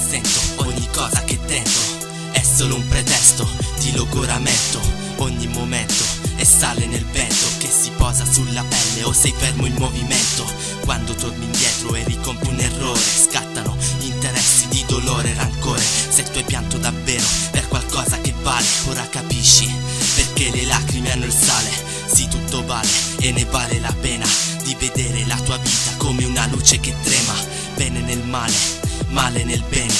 sento, ogni cosa che tento è solo un pretesto di logoramento. Ogni momento è sale nel vento che si posa sulla pelle o sei fermo in movimento. Quando torni indietro e ricompi un errore, scattano interessi di dolore e rancore. Se tu hai pianto davvero per qualcosa che vale, ora capisci perché le lacrime hanno il sale. Sì, tutto vale e ne vale la pena di vedere la tua vita come una luce che trema. Bene nel male, male nel bene,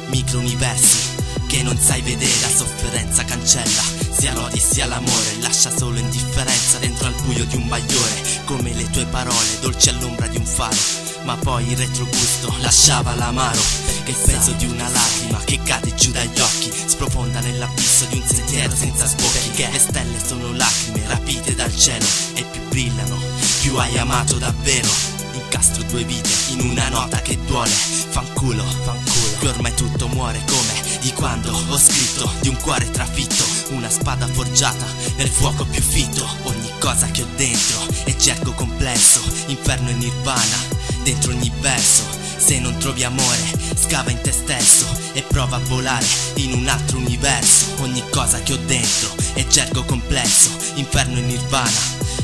micro universi che non sai vedere. La sofferenza cancella sia l'odio sia l'amore, lascia solo indifferenza dentro al buio di un bagliore. Come le tue parole dolci all'ombra di un faro, ma poi il retrogusto lasciava l'amaro. Che il peso di una lacrima che cade giù dagli occhi sprofonda nell'abisso di un sentiero senza sbocchi. Che le stelle sono lacrime rapite dal cielo e più brillano, più hai amato davvero. Incastro due vite in una nota che duole. Fanculo, fanculo, che ormai tutto muore come di quando ho scritto di un cuore trafitto, una spada forgiata nel fuoco più fitto. Ogni cosa che ho dentro è gergo complesso, inferno e nirvana dentro ogni verso. Se non trovi amore, scava in te stesso e prova a volare in un altro universo. Ogni cosa che ho dentro è gergo complesso, inferno e nirvana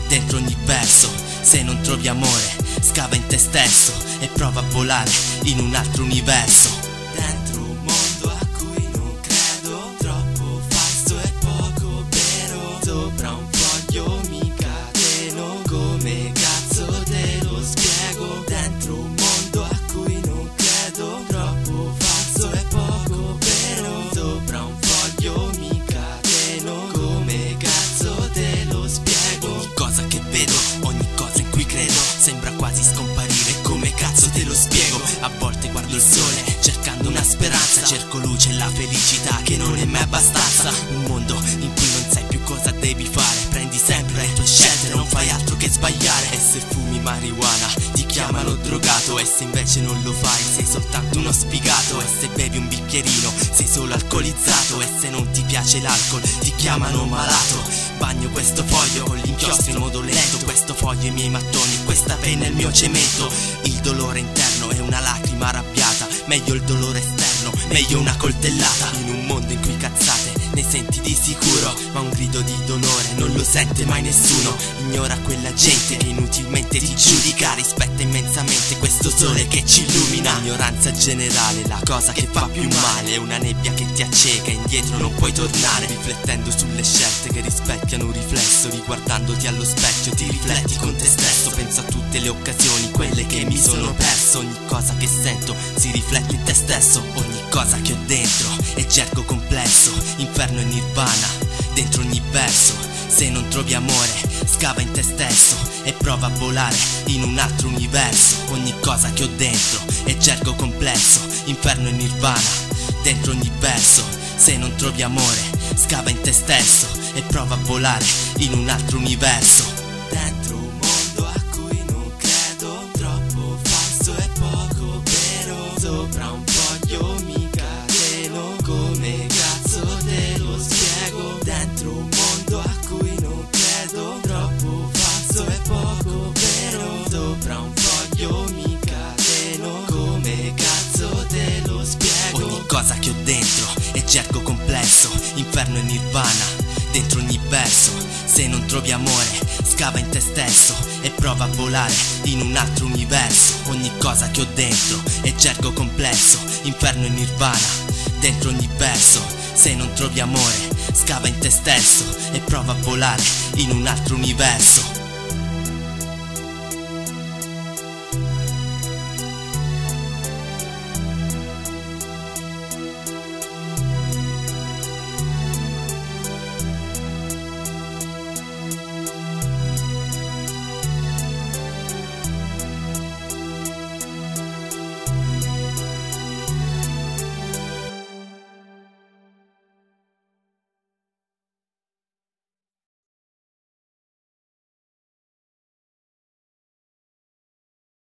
dentro ogni verso. Se non trovi amore, scava in te stesso e prova a volare in un altro universo. Dentro un mondo a cui non credo, troppo falso e poco vero. Sopra un foglio mi cateno, come cazzo te lo spiego? Dentro un mondo a cui non credo, troppo falso e poco vero. Sopra un foglio mi cateno, come cazzo te lo spiego? Ogni cosa che vedo, ogni cosa in cui credo sembra quasi scomparire, come cazzo te lo spiego? A volte guardo il sole cercando una speranza, cerco luce e la felicità che non è mai abbastanza. Un mondo in cui non sai più cosa devi fare, prendi sempre le tue scelte, non fai altro che sbagliare. E se fumi marijuana ti chiamano drogato, e se invece non lo fai sei soltanto uno sfigato. E se bevi un bicchierino sei solo alcolizzato, e se non ti piace l'alcol ti chiamano malato. Bagno questo foglio con l'inchiostro in modo lento, questo foglio i miei mattoni, questa penna è il mio cemento. Il dolore interno è una lacrima arrabbiata, meglio il dolore esterno, meglio una coltellata. In un mondo in cui cazzate ne senti di sicuro, ma un grido di dolore non lo sente mai nessuno. Ignora quella gente che inutilmente ti giudica, rispetta immensamente questo sole che ci illumina. Ignoranza generale, la cosa che fa più male, è una nebbia che ti acceca, indietro non puoi tornare. Riflettendo sulle scelte che rispecchiano un riflesso, riguardandoti allo specchio ti rifletti con te stesso. Penso a tutte le occasioni, quelle che mi sono perso. Ogni cosa che sento si riflette in te stesso. Ogni cosa che ho dentro è gergo complesso, inferno e nirvana dentro ogni verso. Se non trovi amore, scava in te stesso e prova a volare in un altro universo. Ogni cosa che ho dentro è gergo complesso, inferno e nirvana dentro ogni verso. Se non trovi amore, scava in te stesso e prova a volare in un altro universo. Dentro un mondo a cui non credo, troppo falso e poco vero. Sopra un foglio mi cateno, come cazzo te lo spiego? Dentro un mondo a cui non credo, troppo falso e poco vero. Sopra un foglio mi cateno, come cazzo te lo spiego? Ogni cosa che ho dentro è gergo complesso, inferno e nirvana dentro ogni verso. Se non trovi amore, scava in te stesso e prova a volare in un altro universo. Ogni cosa che ho dentro è gergo complesso, inferno e nirvana dentro ogni verso. Se non trovi amore, scava in te stesso e prova a volare in un altro universo.